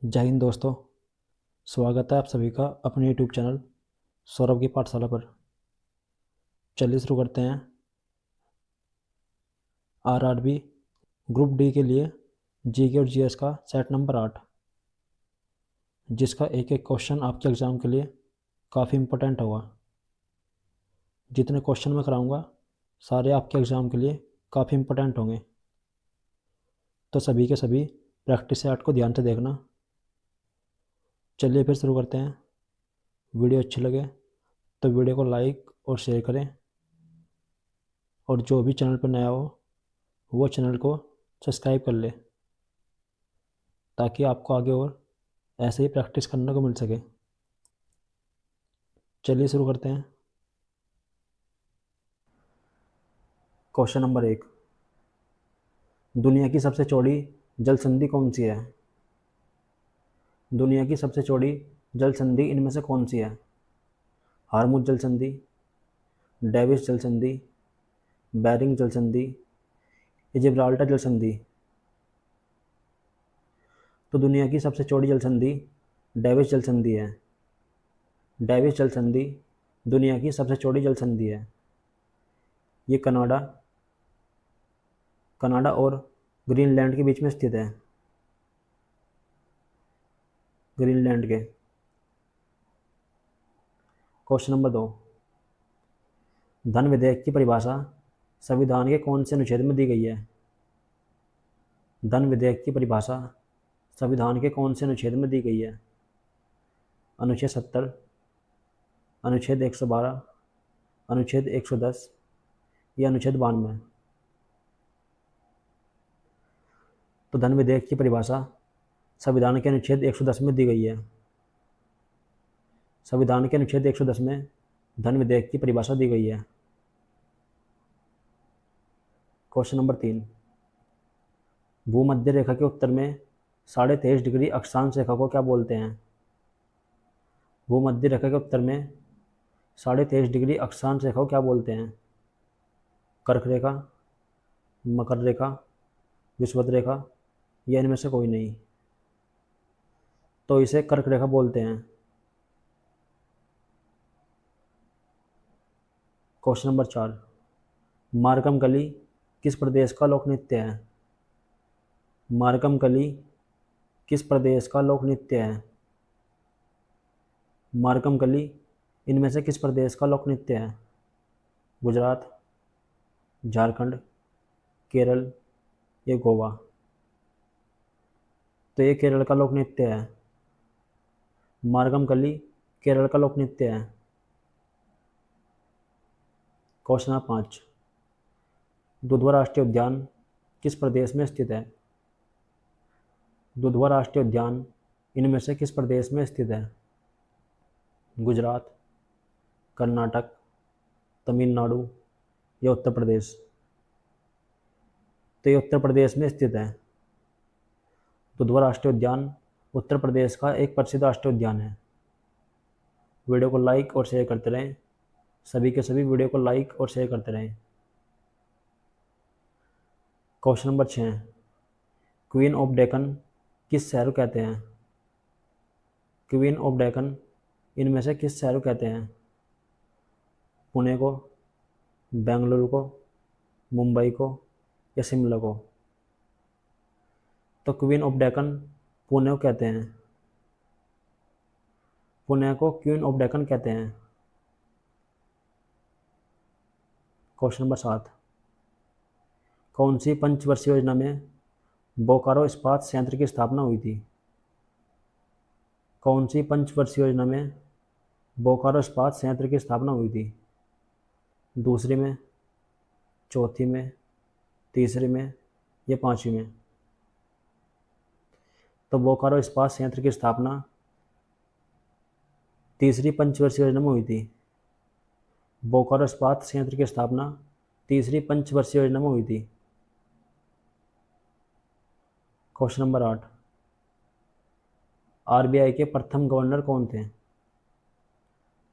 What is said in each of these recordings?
जय हिंद दोस्तों। स्वागत है आप सभी का अपने यूट्यूब चैनल सौरभ की पाठशाला पर। चलिए शुरू करते हैं। आरआरबी ग्रुप डी के लिए जीके और जीएस का सेट नंबर 8, जिसका एक एक क्वेश्चन आपके एग्ज़ाम के लिए काफ़ी इम्पोर्टेंट होगा। जितने क्वेश्चन मैं कराऊंगा सारे आपके एग्ज़ाम के लिए काफ़ी इम्पोर्टेंट होंगे, तो सभी के सभी प्रैक्टिस सेट को ध्यान से देखना। चलिए फिर शुरू करते हैं। वीडियो अच्छी लगे तो वीडियो को लाइक और शेयर करें, और जो भी चैनल पर नया हो वो चैनल को सब्सक्राइब कर ले, ताकि आपको आगे और ऐसे ही प्रैक्टिस करने को मिल सके। चलिए शुरू करते हैं। क्वेश्चन नंबर 1, दुनिया की सबसे चौड़ी जल संधि कौन सी है? दुनिया की सबसे चौड़ी जल संधि इनमें से कौन सी है? हार्मुज जल संधि, डेविस जल संधि, बेरिंग जल संधि, जिब्राल्टर जल संधि? तो दुनिया की सबसे चौड़ी जल संधि डेविस जल संधि है। डेविस जल संधि दुनिया की सबसे चौड़ी जल संधि है। ये कनाडा और ग्रीनलैंड के बीच में स्थित है। ग्रीनलैंड के। क्वेश्चन नंबर 2, धन विधेयक की परिभाषा संविधान के कौन से अनुच्छेद में दी गई है? धन विधेयक की परिभाषा संविधान के कौन से अनुच्छेद में दी गई है? अनुच्छेद 70, अनुच्छेद 112, अनुच्छेद 110 या अनुच्छेद 92? तो धन विधेयक की परिभाषा संविधान के अनुच्छेद 110 में दी गई है। संविधान के अनुच्छेद 110 में धन विधेयक की परिभाषा दी गई है। क्वेश्चन नंबर 3, भूमध्य रेखा के उत्तर में 23.5 डिग्री अक्षांश रेखा को क्या बोलते हैं? भूमध्य रेखा के उत्तर में 23.5 डिग्री अक्षांश रेखा को क्या बोलते हैं? कर्क रेखा, मकर रेखा, विषुवत रेखा या इनमें से कोई नहीं? तो इसे कर्क रेखा बोलते हैं। क्वेश्चन नंबर 4, मार्कम कली किस प्रदेश का लोक नृत्य है? मार्कम कली किस प्रदेश का लोक नृत्य है? मार्कम कली इनमें से किस प्रदेश का लोक नृत्य है? गुजरात, झारखंड, केरल या गोवा? तो ये केरल का लोक नृत्य है। मार्गम कली केरल का लोक नृत्य है। क्वेश्चन नंबर 5, दुधवा राष्ट्रीय उद्यान किस प्रदेश में स्थित है? दुधवा राष्ट्रीय उद्यान इनमें से किस प्रदेश में स्थित है? गुजरात, कर्नाटक, तमिलनाडु या उत्तर प्रदेश? तो ये उत्तर प्रदेश में स्थित है। दुधवा राष्ट्रीय उद्यान उत्तर प्रदेश का एक प्रसिद्ध राष्ट्रीय उद्यान है। वीडियो को लाइक और शेयर करते रहें। सभी के सभी वीडियो को लाइक और शेयर करते रहें। Question number 6, queen of Deccan किस शहर को कहते हैं? क्वीन ऑफ डेक्कन इनमें से किस शहर को कहते हैं? पुणे को, बेंगलुरु को, मुंबई को या शिमला को? तो क्वीन ऑफ डेक्कन पुणे को कहते हैं। पुणे को क्वीन ऑफ डेक्कन कहते हैं। क्वेश्चन नंबर 7, कौन सी पंचवर्षीय योजना में बोकारो इस्पात संयंत्र की स्थापना हुई थी? कौन सी पंचवर्षीय योजना में बोकारो इस्पात संयंत्र की स्थापना हुई थी? दूसरी में, चौथी में, तीसरी में या पांचवी में? तो बोकारो इस्पात संयंत्र की स्थापना तीसरी पंचवर्षीय योजना में हुई थी। बोकारो इस्पात संयंत्र की स्थापना तीसरी पंचवर्षीय योजना में हुई थी। क्वेश्चन नंबर 8, आरबीआई के प्रथम गवर्नर कौन थे?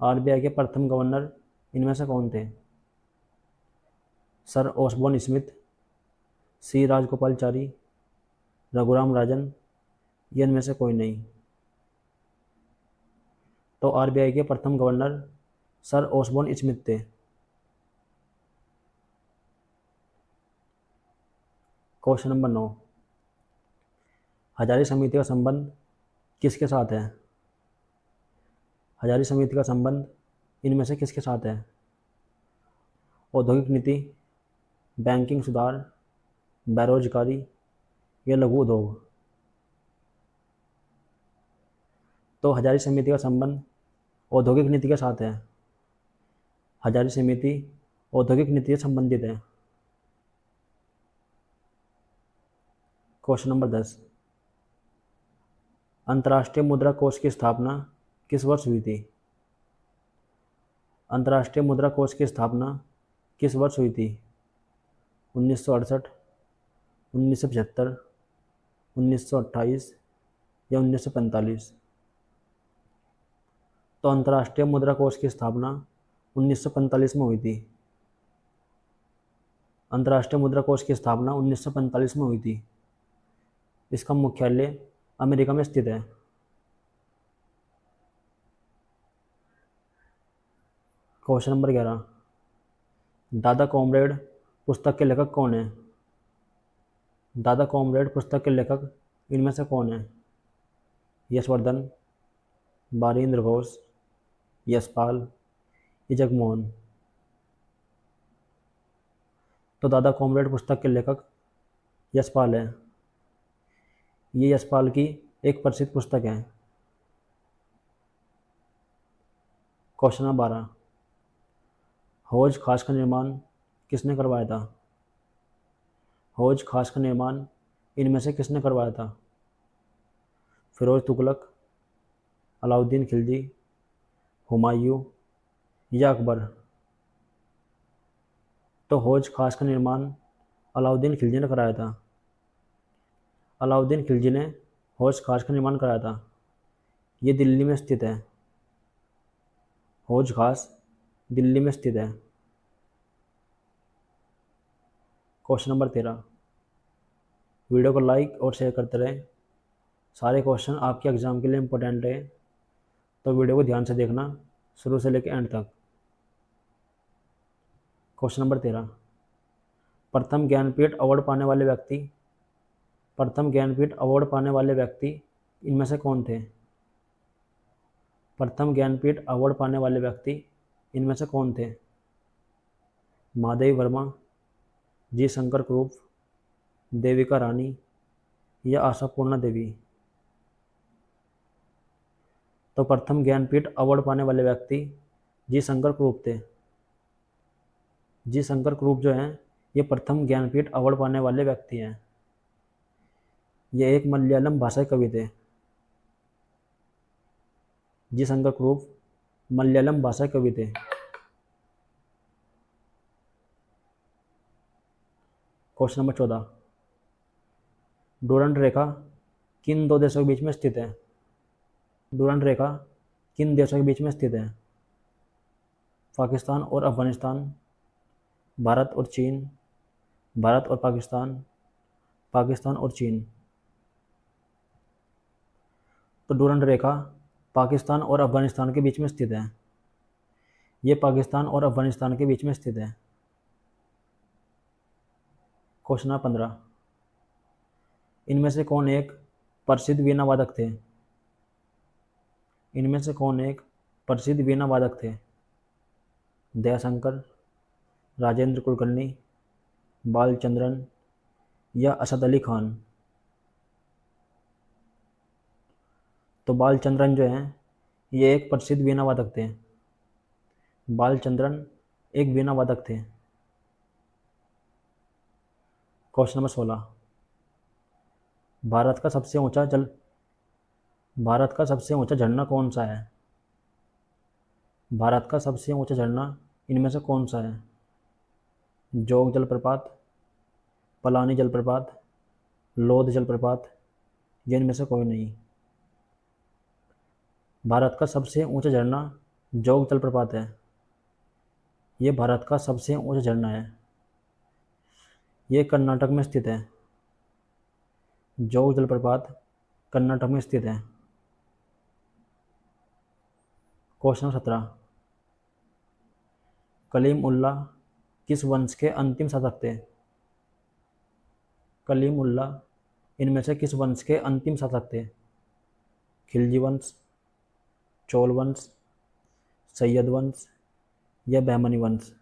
आरबीआई के प्रथम गवर्नर इनमें से कौन थे? सर ओसबोर्न स्मिथ, सी राजगोपालचारी, रघुराम राजन ये इनमें से कोई नहीं। तो आरबीआई के प्रथम गवर्नर सर ओसबोर्न स्मिथ थे। क्वेश्चन नंबर 9, हजारी समिति का संबंध किसके साथ है? हजारी समिति का संबंध इनमें से किसके साथ है? औद्योगिक नीति, बैंकिंग सुधार, बेरोजगारी या लघु उद्योग। तो हजारी समिति का संबंध औद्योगिक नीति के साथ है। हजारी समिति औद्योगिक नीति से संबंधित है। क्वेश्चन नंबर 10, अंतर्राष्ट्रीय मुद्रा कोष की स्थापना किस वर्ष हुई थी? अंतर्राष्ट्रीय मुद्रा कोष की स्थापना किस वर्ष हुई थी? 1968, 1975, 1928 या 1945? तो अंतर्राष्ट्रीय मुद्रा कोष की स्थापना 1945 में हुई थी। अंतर्राष्ट्रीय मुद्रा कोष की स्थापना 1945 में हुई थी। इसका मुख्यालय अमेरिका में स्थित है। क्वेश्चन नंबर 11, दादा कॉमरेड पुस्तक के लेखक कौन है? दादा कॉमरेड पुस्तक के लेखक इनमें से कौन है? यशवर्धन, बारिंद्र घोष, यशपाल या जगमोहन? तो दादा कॉमरेड पुस्तक के लेखक यशपाल है। ये यशपाल की एक प्रसिद्ध पुस्तक है। क्वेश्चन नंबर 12, हौज खास का निर्माण किसने करवाया था? हौज खास का निर्माण इनमें से किसने करवाया था? फिरोज तुगलक, अलाउद्दीन खिलजी, हुमायूं या अकबर? तो हौज खास का निर्माण अलाउद्दीन खिलजी ने कराया था। अलाउद्दीन खिलजी ने हौज खास का निर्माण कराया था। ये दिल्ली में स्थित है। हौज खास दिल्ली में स्थित है। क्वेश्चन नंबर 13, वीडियो को लाइक और शेयर करते रहें। सारे क्वेश्चन आपके एग्ज़ाम के लिए इम्पोर्टेंट है, तो वीडियो को ध्यान से देखना शुरू से लेकर एंड तक। क्वेश्चन नंबर 13, प्रथम ज्ञानपीठ अवार्ड पाने वाले व्यक्ति, प्रथम ज्ञानपीठ अवार्ड पाने वाले व्यक्ति इनमें से कौन थे? प्रथम ज्ञानपीठ अवार्ड पाने वाले व्यक्ति इनमें से कौन थे? महादेवी वर्मा, जी शंकर क्रूप, देविका रानी या आशापूर्णा देवी? तो प्रथम ज्ञानपीठ अवार्ड पाने वाले व्यक्ति जी शंकर क्रूप थे। जी शंकर क्रूप जो हैं ये प्रथम ज्ञानपीठ अवार्ड पाने वाले व्यक्ति हैं। ये एक मलयालम भाषा कवि थे। जी शंकर क्रूप मलयालम भाषा कवि थे। क्वेश्चन नंबर 14, डूरंड रेखा किन दो देशों के बीच में स्थित है? डूरंड रेखा किन देशों के बीच में स्थित है? पाकिस्तान और अफगानिस्तान, भारत और चीन, भारत और पाकिस्तान, पाकिस्तान और चीन? तो डूरंड रेखा पाकिस्तान और अफगानिस्तान के बीच में स्थित है। ये पाकिस्तान और अफगानिस्तान के बीच में स्थित है। क्वेश्चन नंबर 15, इनमें से कौन एक प्रसिद्ध वीणा वादक थे? इनमें से कौन एक प्रसिद्ध वीणा वादक थे? दयाशंकर, राजेंद्र कुलकर्णी, बालचंद्रन या असद अली खान? तो बालचंद्रन जो हैं ये एक प्रसिद्ध वीणा वादक थे। बालचंद्रन एक वीणा वादक थे। क्वेश्चन नंबर 16, भारत का सबसे ऊंचा जल भारत का सबसे ऊंचा झरना कौन सा है? भारत का सबसे ऊंचा झरना इनमें से कौन सा है? जोग जलप्रपात, पलानी जलप्रपात, लोध जलप्रपात या इनमें से कोई नहीं? भारत का सबसे ऊंचा झरना जोग जलप्रपात है। ये भारत का सबसे ऊंचा झरना है। ये कर्नाटक में स्थित है। जोग जलप्रपात कर्नाटक में स्थित है? क्वेश्चन नंबर 17, कलीम उल्ला किस वंश के अंतिम शासक थे? कलीम उल्ला इनमें से किस वंश के अंतिम शासक थे? खिलजी वंश, चोल वंश, सैयद वंश या बहमनी वंश?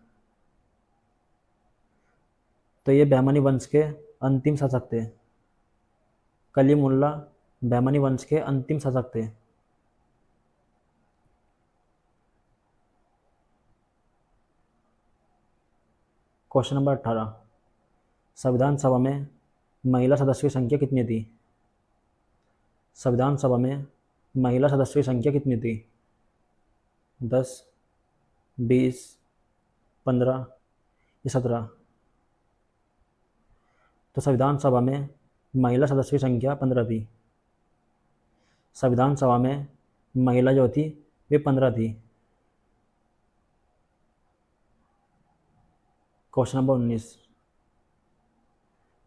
तो ये बहमनी वंश के अंतिम शासक थे। कलीम उल्ला बहमनी वंश के अंतिम शासक थे। क्वेश्चन नंबर 18, संविधान सभा में महिला सदस्यों की संख्या कितनी थी? संविधान सभा में महिला सदस्यों की संख्या कितनी थी? 10, 20, 15 या 17? तो संविधान सभा में महिला सदस्यों की संख्या 15 थी। संविधान सभा में महिला जो थी वे 15 थी। क्वेश्चन नंबर 19,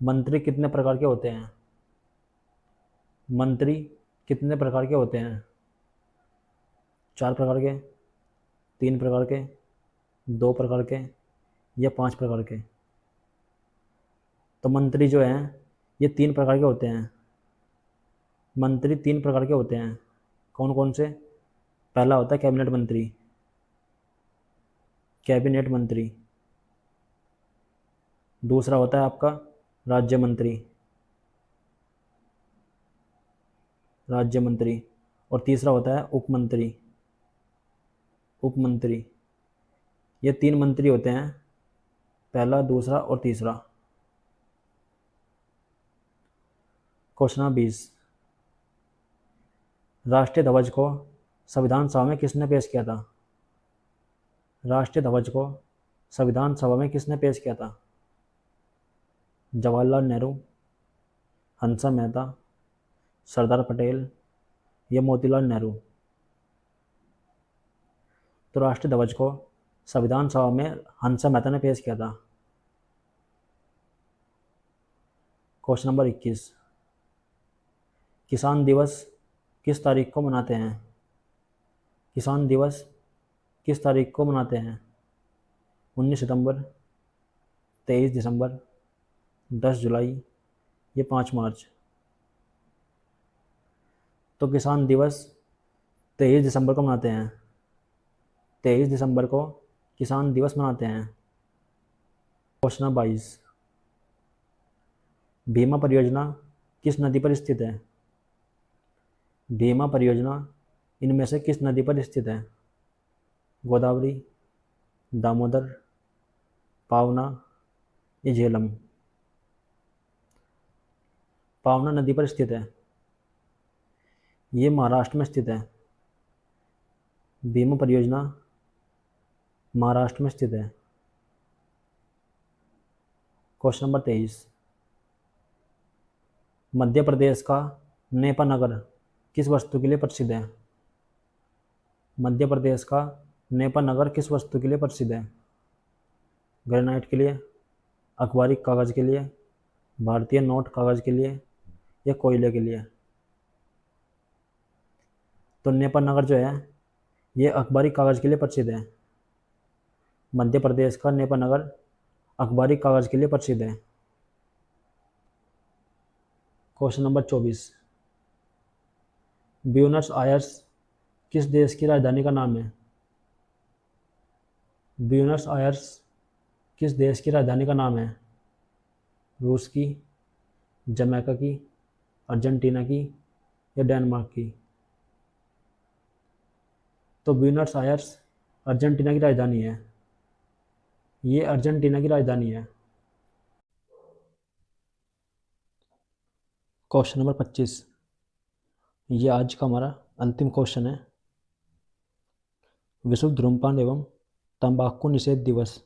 मंत्री कितने प्रकार के होते हैं? मंत्री कितने प्रकार के होते हैं? 4 प्रकार के, 3 प्रकार के, 2 प्रकार के या 5 प्रकार के? तो मंत्री जो हैं ये 3 प्रकार के होते हैं। मंत्री 3 प्रकार के होते हैं। कौन कौन से? पहला होता है कैबिनेट मंत्री, कैबिनेट मंत्री। दूसरा होता है आपका राज्य मंत्री, राज्य मंत्री। और तीसरा होता है उप मंत्री, उप मंत्री। ये 3 मंत्री होते हैं, पहला, दूसरा और तीसरा। क्वेश्चन नंबर 20, राष्ट्रीय ध्वज को संविधान सभा में किसने पेश किया था? राष्ट्रीय ध्वज को संविधान सभा में किसने पेश किया था? जवाहरलाल नेहरू, हंसा मेहता, सरदार पटेल या मोतीलाल नेहरू? तो राष्ट्रीय ध्वज को संविधान सभा में हंसा मेहता ने पेश किया था। क्वेश्चन नंबर 21, किसान दिवस किस तारीख को मनाते हैं? किसान दिवस किस तारीख को मनाते हैं? 19 सितंबर, 23 दिसंबर, 10 जुलाई या 5 मार्च? तो किसान दिवस 23 दिसंबर को मनाते हैं। 23 दिसंबर को किसान दिवस मनाते हैं। क्वेश्चन नंबर 22, भीमा परियोजना किस नदी पर स्थित है? भीमा परियोजना इनमें से किस नदी पर स्थित है? गोदावरी, दामोदर, पावना या झेलम? पावना नदी पर स्थित है। ये महाराष्ट्र में स्थित है। भीमा परियोजना महाराष्ट्र में स्थित है। क्वेश्चन नंबर 23, मध्य प्रदेश का नेपा नगर किस वस्तु के लिए प्रसिद्ध है? मध्य प्रदेश का नेपा नगर किस वस्तु के लिए प्रसिद्ध है? ग्रेनाइट के लिए, अखबारी कागज़ के लिए, भारतीय नोट कागज़ के लिए या कोयले के लिए? तो नेपा नगर जो है ये अखबारी कागज़ के लिए प्रसिद्ध है। मध्य प्रदेश का नेपा नगर अखबारी कागज़ के लिए प्रसिद्ध है। क्वेश्चन नंबर 24, ब्यूनस आयर्स किस देश की राजधानी का नाम है? ब्यूनस आयर्स किस देश की राजधानी का नाम है? रूस की, जमैका की, अर्जेंटीना की या डेनमार्क की? तो ब्यूनस आयर्स अर्जेंटीना की राजधानी है। ये अर्जेंटीना की राजधानी है। क्वेश्चन नंबर 25, ये आज का हमारा अंतिम क्वेश्चन है। विश्व धूम्रपान एवं तंबाकू निषेध दिवस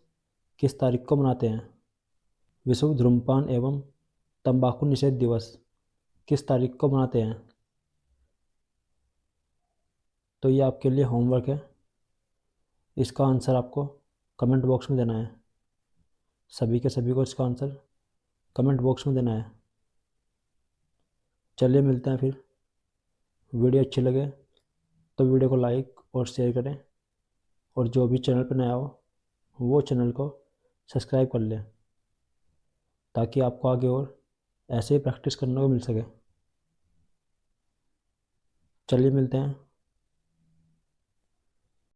किस तारीख को मनाते हैं? विश्व धूम्रपान एवं तंबाकू निषेध दिवस किस तारीख को मनाते हैं? तो ये आपके लिए होमवर्क है। इसका आंसर आपको कमेंट बॉक्स में देना है। सभी के सभी को इसका आंसर कमेंट बॉक्स में देना है। चलिए मिलते हैं फिर वीडियो अच्छी लगे तो वीडियो को लाइक और शेयर करें, और जो भी चैनल पर नया हो वो चैनल को सब्सक्राइब कर लें, ताकि आपको आगे और ऐसे ही प्रैक्टिस करने को मिल सके। चलिए मिलते हैं